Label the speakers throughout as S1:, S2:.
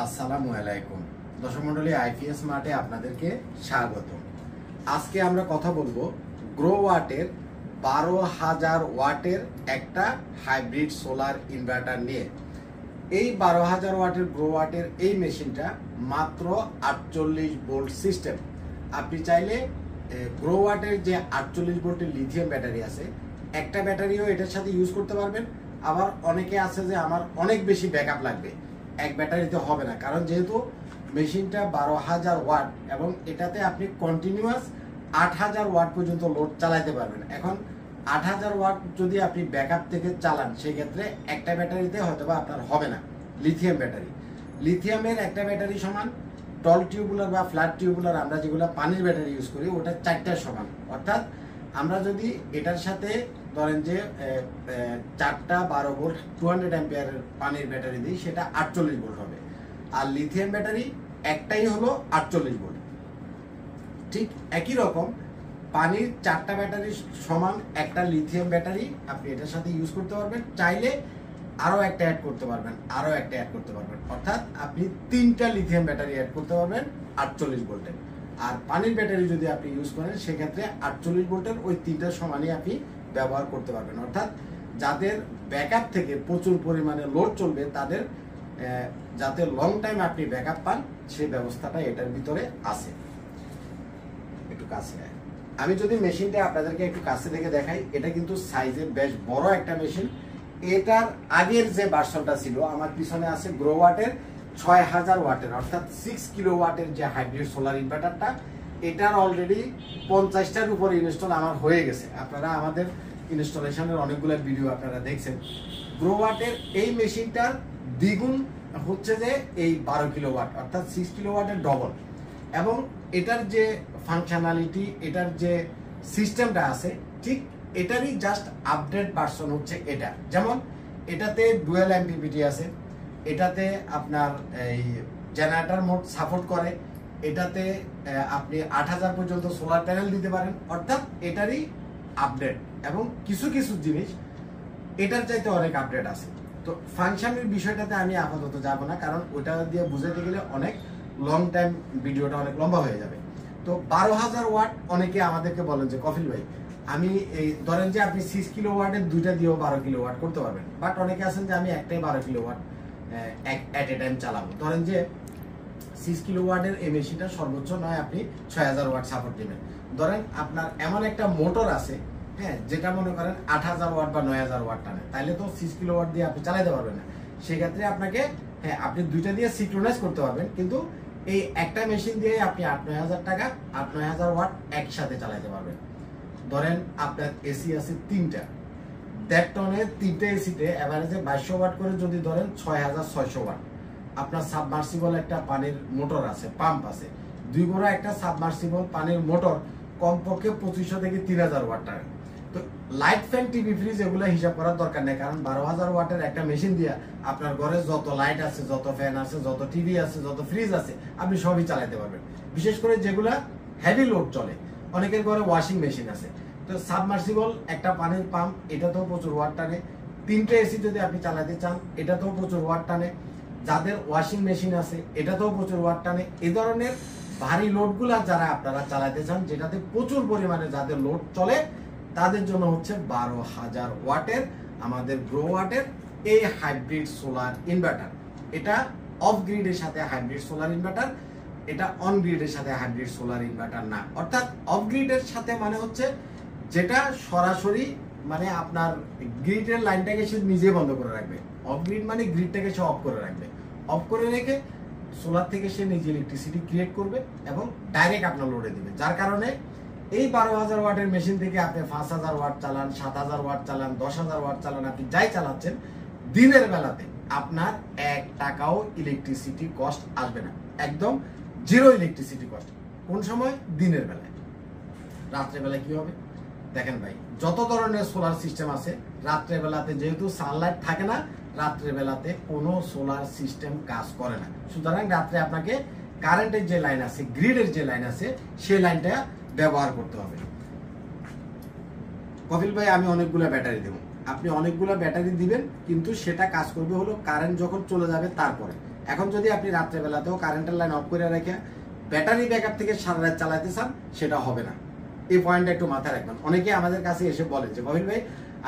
S1: আসসালামু আলাইকুম দর্শক মণ্ডলী, আইপিএস মার্টে আপনাদেরকে স্বাগত। আজকে আমরা কথা বলবো গ্রো ওয়াটের 12,000 ওয়াটের একটা হাইব্রিড সোলার ইনভার্টার নিয়ে। এই 12,000 ওয়াটের গ্রো ওয়াটের এই মেশিনটা মাত্র 48 ভোল্ট সিস্টেম। আপনি চাইলে গ্রো ওয়াটের যে 48 ভোল্টের লিথিয়াম ব্যাটারি আছে, একটা ব্যাটারিও এটার সাথে ইউজ করতে পারবেন। আবার অনেকে আছে যে আমার অনেক বেশি ব্যাকআপ লাগবে, এক ব্যাটারিতে হবে না, কারণ যেহেতু মেশিনটা 12,000 ওয়াট এবং এটাতে আপনি কন্টিনিউয়াস 8,000 ওয়াট পর্যন্ত লোড চালাতে পারবেন। এখন 8,000 ওয়াট যদি আপনি ব্যাকআপ থেকে চালান, সেই ক্ষেত্রে একটা ব্যাটারিতে হয়তোবা আপনার হবে না। লিথিয়াম ব্যাটারি, লিথিয়ামের একটা ব্যাটারি সমান টল টিউবুলার বা ফ্ল্যাট টিউবুলার, আমরা যেগুলো পানির ব্যাটারি ইউজ করি ওটা 4টার সমান। অর্থাৎ আমরা যদি এটার সাথে ধরেন যে 4টা 12 ভোল্ট 200 অ্যাম্পিয়ারের পানির ব্যাটারি দিই, সেটা 48 ভোল্ট হবে। আর লিথিয়াম ব্যাটারি একটাই হলো 48 ভোল্ট। ঠিক একই রকম পানির 4টা ব্যাটারি সমান একটা লিথিয়াম ব্যাটারি আপনি এটার সাথে ইউজ করতে পারবেন। চাইলে আরো একটা অ্যাড করতে পারবেন, আরো একটা অ্যাড করতে পারবেন। অর্থাৎ আপনি 3টা লিথিয়াম ব্যাটারি অ্যাড করতে পারবেন 48 ভোল্টের। আর পানির ব্যাটারি যদি আপনি ইউজ করেন, সেক্ষেত্রে 48 ভোল্টের ওই 3টার সমানই আপনি ব্যবহার করতে পারবেন। অর্থাৎ যাদের ব্যাকআপ থেকে প্রচুর পরিমাণে লোড চলবে, তাদের যাতে লং টাইম আপনি ব্যাকআপ পান, সেই ব্যবস্থাটা এটার ভিতরে আছে। একটু কাছে আমি যদি মেশিনটা আপনাদেরকে একটু কাছে থেকে দেখাই, এটা কিন্তু সাইজে বেশ বড় একটা মেশিন। এটার আগের যে ভার্সনটা ছিল, আমার পিছনে আছে গ্রো ওয়াটের 6,000 ওয়াটের, অর্থাৎ 6 কিলো ওয়াটের যে হাইব্রিড সোলার ইনভার্টারটা, এটার অলরেডি 50টার উপরে ইনস্টল আমার হয়ে গেছে। আপনারা আমাদের ইনস্টলেশনের অনেকগুলো ভিডিও আপনারা দেখছেন। গ্রো ওয়াটের এই মেশিনটার দ্বিগুণ হচ্ছে যে এই 12 কিলো ওয়াট, অর্থাৎ 6 কিলো ওয়াটের ডবল। এবং এটার যে ফাংশনালিটি, এটার যে সিস্টেমটা আছে, ঠিক এটারই জাস্ট আপডেট ভার্সন হচ্ছে এটা। যেমন এটাতে ডুয়াল এমপিপিটি আছে, এটাতে আপনার এই জেনারেটর মোড সাপোর্ট করে, এটাতে আপনি 8,000 পর্যন্ত সোলার প্যানেল দিতে পারেন। অর্থাৎ এটারই আপডেট, এবং কিছু কিছু জিনিস এটার চাইতে অনেক আপডেট আছে। তো ফাংশনের বিষয়টাতে আমি আপাতত যাব না, কারণ ওটা দিয়ে বুঝাতে গেলে অনেক লং টাইম ভিডিওটা অনেক লম্বা হয়ে যাবে। তো 12,000 ওয়াট অনেকে আমাদেরকে বলেন যে কফিল ভাই, আমি এই ধরেন যে আপনি 6 কিলো ওয়াটের 2টা দিয়েও 12 কিলো ওয়াট করতে পারবেন। বাট অনেকে আছেন যে আমি একটাই 12 kilowatt at a time চালাবো। ধরেন যে 6 কিলো ওয়াটের এই মেশিনটা সর্বোচ্চ নয় আপনি 6,000 ওয়াট সাপোর্ট দিবেন। ধরেন আপনার এমন একটা মোটর আছে, হ্যাঁ, যেটা মনে করেন 8,000 ওয়াট বা 9,000 ওয়াট টানে, তাহলে তো 6 কিলো ওয়াট দিয়ে আপনি চালাতে পারবেন না। সেক্ষেত্রে আপনাকে, হ্যাঁ, আপনি 2টা দিয়ে সিক্রোনাইজ করতে পারবেন, কিন্তু এই একটা মেশিন দিয়ে আপনি 8-9,000 টাকা 8-9,000 ওয়াট একসাথে চালাতে পারবেন। ধরেন আপনার এসি আছে 3টা, 1.5 টনের 3টে এসিতে এভারেজে 2200 ওয়াট করে যদি ধরেন 6,600 ওয়াট। আপনার সাবমার্সিবল একটা পানির মোটর আছে, পাম্প আছে, 2 গোড়া একটা সাবমার্সিবল পানির মোটর কমপক্ষে 2500 থেকে 3,000 ওয়াট টানে। তো লাইট ফ্যান টিভি ফ্রিজ এগুলো হিসাব করার দরকার নেই, কারণ 12,000 ওয়াটের একটা মেশিন দিয়ে আপনার ঘরে যত লাইট আছে, যত ফ্যান আছে, যত টিভি আছে, যত ফ্রিজ আছে, আপনি সবই চালাতে পারবেন। বিশেষ করে যেগুলা হেভি লোড চলে, অনেকের ঘরে ওয়াশিং মেশিন আছে। তো সাবমার্সিবল একটা পানির পাম্প, এটাতেও প্রচুর ওয়াট টানে। 3টে এসি যদি আপনি চালাতে চান, এটাতেও প্রচুর ওয়াট টানে। যাদের ওয়াশিং মেশিন আছে, এটাতেও প্রচুর ওয়াট টানে। এই ধরনের ভারী লোডগুলা যারা আপনারা চালাতে চান, যেটাতে প্রচুর পরিমাণে যাদের লোড চলে, তাদের জন্য হচ্ছে 12,000 ওয়াটের আমাদের গ্রো ওয়াটের এই হাইব্রিড সোলার ইনভার্টার। এটা অফ গ্রিডের সাথে হাইব্রিড সোলার ইনভার্টার, এটা অন গ্রিডের সাথে হাইব্রিড সোলার ইনভার্টার না। অর্থাৎ অফ গ্রিডের সাথে মানে হচ্ছে যেটা সরাসরি, মানে আপনার গ্রিডের লাইনটাকে সে নিজে বন্ধ করে রাখবে। অফ গ্রিড মানে গ্রিডটাকে সে অফ করে রাখবে, অফ করে রেখে সোলার থেকে সে নিজে ইলেকট্রিসিটি ক্রিয়েট করবে এবং ডাইরেক্ট আপনার লোডে দিবে। যার কারণে এই 12,000 ওয়াটের মেশিন থেকে আপনি 5,000 ওয়াট চালান, 7,000 ওয়াট চালান, 10,000 ওয়াট চালান, আপনি যাই চালাচ্ছেন, দিনের বেলাতে আপনার 1 টাকাও ইলেকট্রিসিটি কস্ট আসবে না। একদম জিরো ইলেকট্রিসিটি কস্ট। কোন সময়? দিনের বেলায়। রাত্রেবেলায় কি হবে দেখেন ভাই, যত ধরনের সোলার সিস্টেম আছে, রাত্রেবেলাতে যেহেতু সানলাইট থাকে না, রাত্রেবেলাতে কোনো সোলার সিস্টেম কাজ করে না। সুতরাং রাত্রে আপনাকে কারেন্টের যে লাইন আছে, গ্রিডের যে লাইন আছে, সেই লাইনটা ব্যবহার করতে হবে। কপিল ভাই, আমি অনেকগুলো ব্যাটারি দেবো। আপনি অনেকগুলো ব্যাটারি দিবেন, কিন্তু সেটা কাজ করবে হলো কারেন্ট যখন চলে যাবে তারপরে। এখন যদি আপনি রাত্রেবেলাতেও কারেন্টের লাইন অফ করে রেখে ব্যাটারি ব্যাকআপ থেকে সারা রাত চালাতে চান, সেটা হবে না। এই পয়েন্টটা একটু মাথায় রাখবেন। অনেকে আমাদের কাছে এসে বলেন যে কবির ভাই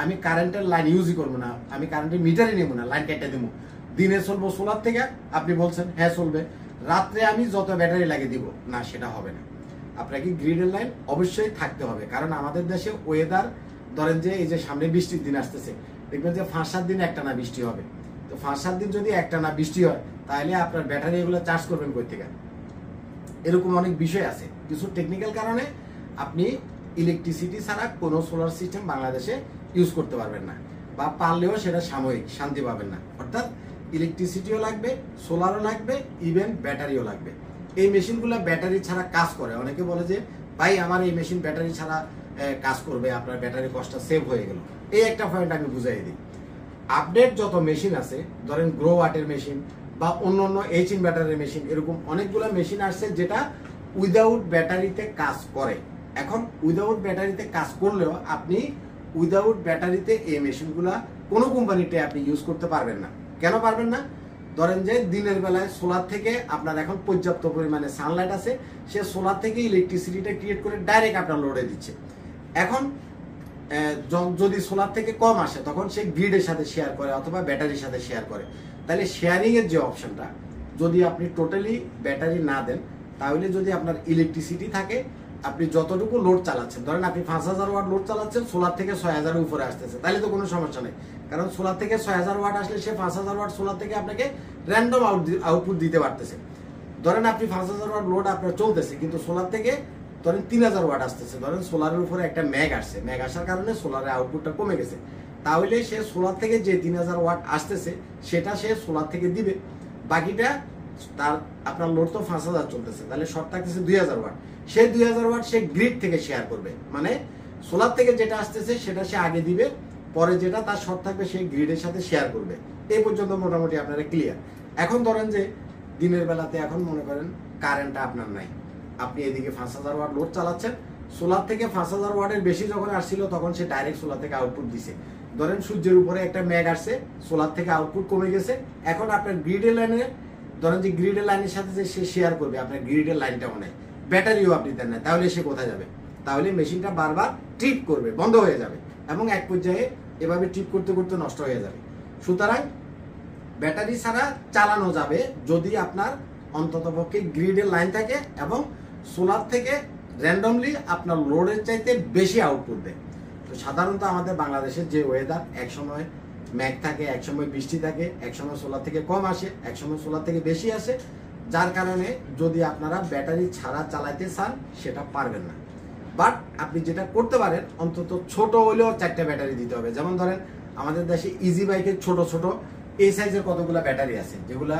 S1: আমি কারেন্টের লাইন ইউজই করবো না, আমি কারেন্টের মিটারই নেবো না, লাইন কেটে দেবো, দিনে চলবো সোলার থেকে। আপনি বলছেন হ্যাঁ চলবে, রাত্রে আমি যত ব্যাটারি লাগিয়ে দিব না, সেটা হবে না। আপনাকে গ্রিডের লাইন অবশ্যই থাকতে হবে, কারণ আমাদের দেশে ওয়েদার ধরেন যে এই যে সামনে বৃষ্টির দিন আসতেছে, দেখবেন যে 5-7 দিন একটানা বৃষ্টি হবে। তো 5-7 দিন যদি একটানা বৃষ্টি হয়, তাহলে আপনার ব্যাটারি এগুলো চার্জ করবেন কই থেকে? এরকম অনেক বিষয় আছে। কিছু টেকনিক্যাল কারণে আপনি ইলেকট্রিসিটি ছাড়া কোনো সোলার সিস্টেম বাংলাদেশে ইউজ করতে পারবেন না, বা পারলেও সেটা সাময়িক, শান্তি পাবেন না। অর্থাৎ ইলেকট্রিসিটিও লাগবে, সোলারও লাগবে, ইভেন ব্যাটারিও লাগবে। এই মেশিনগুলো ব্যাটারি ছাড়া কাজ করে। অনেকে বলে যে ভাই আমার এই মেশিন ব্যাটারি ছাড়া কাজ করবে, আপনার ব্যাটারি কস্টটা সেভ হয়ে গেল। এই একটা পয়েন্ট আমি বুঝাই দিই। আপডেট যত মেশিন আছে, ধরেন গ্রো ওয়াটের মেশিন বা অন্য অন্য এইচ ইনভার্টারের মেশিন, এরকম অনেকগুলো মেশিন আসছে যেটা উইদাউট ব্যাটারিতে কাজ করে। এখন উইদাউট ব্যাটারিতে কাজ করলেও আপনি উইদাউট ব্যাটারিতে এই মেশিনগুলা কোনো কোম্পানিতে আপনি ইউজ করতে পারবেন না। কেন পারবেন না? ধরেন যে দিনের বেলায় সোলার থেকে আপনার এখন পর্যাপ্ত পরিমাণে সানলাইট আছে, সে সোলার থেকে ইলেকট্রিসিটিটা ক্রিয়েট করে ডাইরেক্ট আপনার লোডে দিচ্ছে। এখন যদি সোলার থেকে কম আসে, তখন সে গ্রিডের সাথে শেয়ার করে অথবা ব্যাটারির সাথে শেয়ার করে। তাহলে শেয়ারিং এর যে অপশনটা, যদি আপনি টোটালি ব্যাটারি না দেন, তাহলে যদি আপনার ইলেকট্রিসিটি থাকে, আপনি যতটুকু লোড চালাচ্ছেন, ধরেন আপনি 5000 ওয়াট লোড চালাচ্ছেন, সোলার থেকে 6000 উপরে আসতেছে, তাহলে তো কোনো সমস্যা নেই। কারণ সোলার থেকে 6000 ওয়াট আসলে সে 5000 ওয়াট সোলার থেকে আপনাকে র্যান্ডম আউটপুট দিতে পারতেছে। ধরেন আপনি 5000 ওয়াট লোড আপনার চলতেছে, কিন্তু সোলার থেকে ধরেন 3000 ওয়াট আসতেছে। ধরেন সোলারের উপরে একটা ম্যাগ আসছে, ম্যাগ আসার কারণে সোলারের আউটপুটটা কমে গেছে। তাহলে সে সোলার থেকে যে 3000 ওয়াট আসতেছে, সেটা সে সোলার থেকে দিবে। বাকিটা তার আপনার লোড তো 5000 চলতেছে, তাহলে শর্ট থাকতেছে 2000 ওয়াট। সেই 2000 ওয়াট সে গ্রিড থেকে শেয়ার করবে, মানে সোলার থেকে যেটা আসতেছে সেটা সে আগে দিবে, পরে যেটা তার শর্ট থাকবে সেই গ্রিডের সাথে শেয়ার করবে। এই পর্যন্ত মোটামুটি আপনারা ক্লিয়ার। এখন ধরেন যে দিনের বেলাতে এখন মনে করেন কারেন্টটা আপনার নাই, আপনি এদিকে 5000 ওয়াট লোড চালাচ্ছেন, সোলার থেকে 5000 ওয়াটের বেশি যখন আসছিল, তখন সে ডাইরেক্ট সোলার থেকে আউটপুট দিছে। ধরেন সূর্যের উপরে একটা মেঘ আসছে, সোলার থেকে আউটপুট কমে গেছে। এখন আপনার গ্রিডের লাইনে, ধরেন যে গ্রিডের লাইনের সাথে যে সে শেয়ার করবে, আপনার গ্রিডের লাইনটাও নেই, ব্যাটারিও আপনি দেন না, তাহলে সে কোথায় যাবে? তাহলে মেশিনটা বারবার ট্রিপ করবে, বন্ধ হয়ে যাবে, এবং এক পর্যায়ে এভাবে ট্রিপ করতে করতে নষ্ট হয়ে যাবে। সুতরাং ব্যাটারি ছাড়া চালানো যাবে যদি আপনার অন্ততপক্ষে গ্রিডের লাইন থাকে এবং সোলার থেকে র্যান্ডমলি আপনার লোডের চাইতে বেশি আউটপুট দেয়। তো সাধারণত আমাদের বাংলাদেশের যে ওয়েদার, এক সময় মেঘ থাকে, এক সময় বৃষ্টি থাকে, এক সময় সোলার থেকে কম আসে, এক সময় সোলার থেকে বেশি আসে, যার কারণে যদি আপনারা ব্যাটারি ছাড়া চালাইতে চান, সেটা পারবেন না। বাট আপনি যেটা করতে পারেন, অন্তত ছোট হলেও 4টা ব্যাটারি দিতে হবে। যেমন ধরেন আমাদের দেশে ইজি বাইকের ছোট ছোট এই সাইজের কতগুলো ব্যাটারি আছে, যেগুলা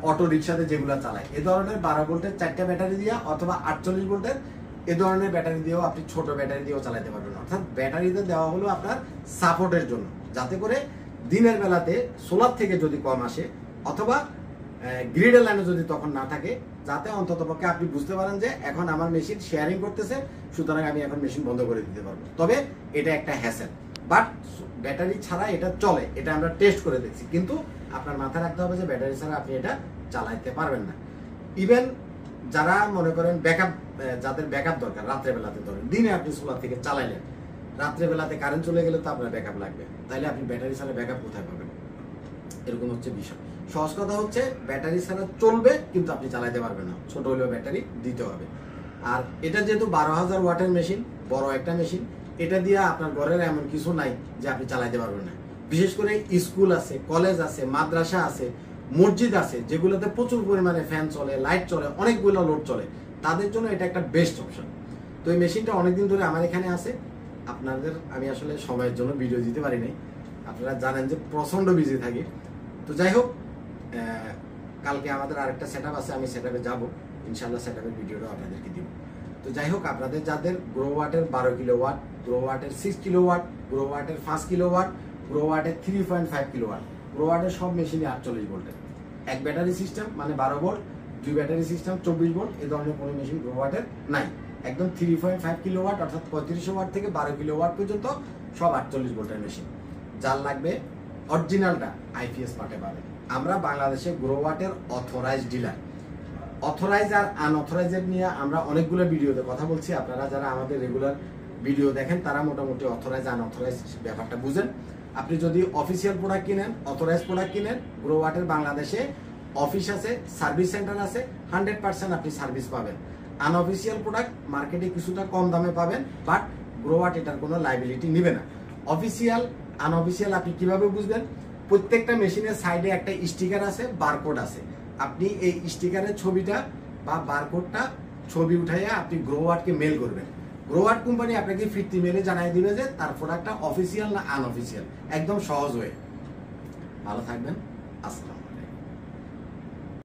S1: অটো রিক্সাতে যেগুলো চালায়, এ ধরনের 12 ভোল্টের 4টা ব্যাটারি দিয়া অথবা 48 ভোল্টের এ ধরনের ব্যাটারি দিয়েও আপনি ছোট ব্যাটারি দিয়েও চালাতে পারবেন। অর্থাৎ ব্যাটারিতে দেওয়া হলো আপনার সাপোর্টের জন্য, যাতে করে দিনের বেলাতে সোলার থেকে যদি কম আসে অথবা গ্রিডের লাইনে যদি তখন না থাকে, যাতে অন্ততপক্ষে আপনি বুঝতে পারেন যে এখন আমার মেশিন শেয়ারিং করতেছে, সুতরাং আমি এখন মেশিন বন্ধ করে দিতে পারবো। তবে এটা একটা হ্যাসেল, বাট ব্যাটারি ছাড়া এটা চলে, এটা আমরা টেস্ট করে দেখছি। কিন্তু আপনার মাথায় রাখতে হবে যে ব্যাটারি ছাড়া আপনি এটা চালাইতে পারবেন না। ইভেন যারা মনে করেন ব্যাকআপ, যাদের ব্যাকআপ দরকার, রাত্রেবেলাতে ধরেন দিনে আপনি সোলার থেকে চালাইলেন, রাত্রেবেলাতে কারেন্ট চলে গেলে তো আপনার ব্যাকআপ লাগবে, তাহলে আপনি ব্যাটারি ছাড়া ব্যাকআপ কোথায় পাবেন? এরকম হচ্ছে বিষয়। সহজ কথা হচ্ছে ব্যাটারি ছাড়া চলবে, কিন্তু আপনি চালাইতে পারবেন না, ছোট হলেও ব্যাটারি দিতে হবে। আর এটা যেহেতু 12000 ওয়াটের মেশিন, বড় একটা মেশিন, এটা দিয়ে আপনার ঘরের এমন কিছু নাই যে আপনি চালাইতে পারবেন না। বিশেষ করে স্কুল আছে, কলেজ আছে, মাদ্রাসা আছে, মসজিদ আছে, যেগুলোতে প্রচুর পরিমাণে ফ্যান চলে, লাইট চলে, অনেকগুলো লোড চলে, তাদের জন্য এটা একটা বেস্ট অপশন। তো এই মেশিনটা অনেকদিন ধরে আমার এখানে আছে। আপনাদের আমি আসলে সময়ের জন্য ভিডিও দিতে পারি নাই, আপনারা জানেন যে প্রচন্ড বিজি থাকি। তো যাই হোক, কালকে আমাদের আরেকটা সেটআপ আছে, আমি সেটআপে যাব, ইনশাআল্লাহ সেটআপের ভিডিওটা আপনাদেরকে দিব। তো যাই হোক, আপনাদের যাদের গ্রো ওয়াটের 12 কিলোওয়াট, গ্রো ওয়াটের 6 কিলোওয়াট, গ্রো ওয়াটের 5 কিলোওয়াট, গ্রো ওয়াটের 3.5 কিলোওয়াট, গ্রো ওয়াটের সব মেশিনে 48 ভোল্টের, এক ব্যাটারি সিস্টেম মানে 12 ভোল্ট, 2 ব্যাটারি সিস্টেম 24 ভোল্ট, এই ধরনের কোনো মেশিন গ্রো ওয়াটের নাই। একদম 3.5 কিলোওয়াট অর্থাৎ 3500 ওয়াট থেকে 12 কিলোওয়াট পর্যন্ত সব 48 ভোল্টের মেশিন। যার লাগবে অরিজিনালটা আইপিএস পার্টে পাবেন, আমরা বাংলাদেশে গ্রোওয়াটের অথরাইজড ডিলার। অথরাইজ আর আনঅথরাইজের নিয়ে আমরা অনেকগুলো ভিডিওতে কথা বলছি। আপনারা যারা আমাদের রেগুলার ভিডিও দেখেন তারা মোটামুটি অথরাইজ আনঅথরাইজ ব্যাপারটা বুঝেন। আপনি যদি অফিসিয়াল প্রোডাক্ট কিনেন, অথরাইজ প্রোডাক্ট কিনেন, গ্রোওয়াটের বাংলাদেশে অফিস আছে, সার্ভিস সেন্টার আছে, 100% আপনি সার্ভিস পাবেন। আনঅফিসিয়াল প্রোডাক্ট মার্কেটে কিছুটা কম দামে পাবেন, বাট গ্রোওয়াট এটার কোনো লাইবিলিটি নেবে না। অফিসিয়াল আনঅফিসিয়াল আপনি কিভাবে বুঝবেন? প্রত্যেকটা মেশিনের সাইডে একটা স্টিকার আছে, বারকোড আছে। আপনি এই স্টিকারের ছবিটা বা বারকোডটা ছবি উঠাইয়া আপনি গ্রোওয়াটকে মেল করবেন। গ্রোওয়াট কোম্পানি আপনাকে ফিরতি মেলে জানিয়ে দিবে যে তার প্রোডাক্টটা অফিসিয়াল না আনঅফিসিয়াল। একদম সহজ হয়ে। ভালো থাকবেন। আসসালাম।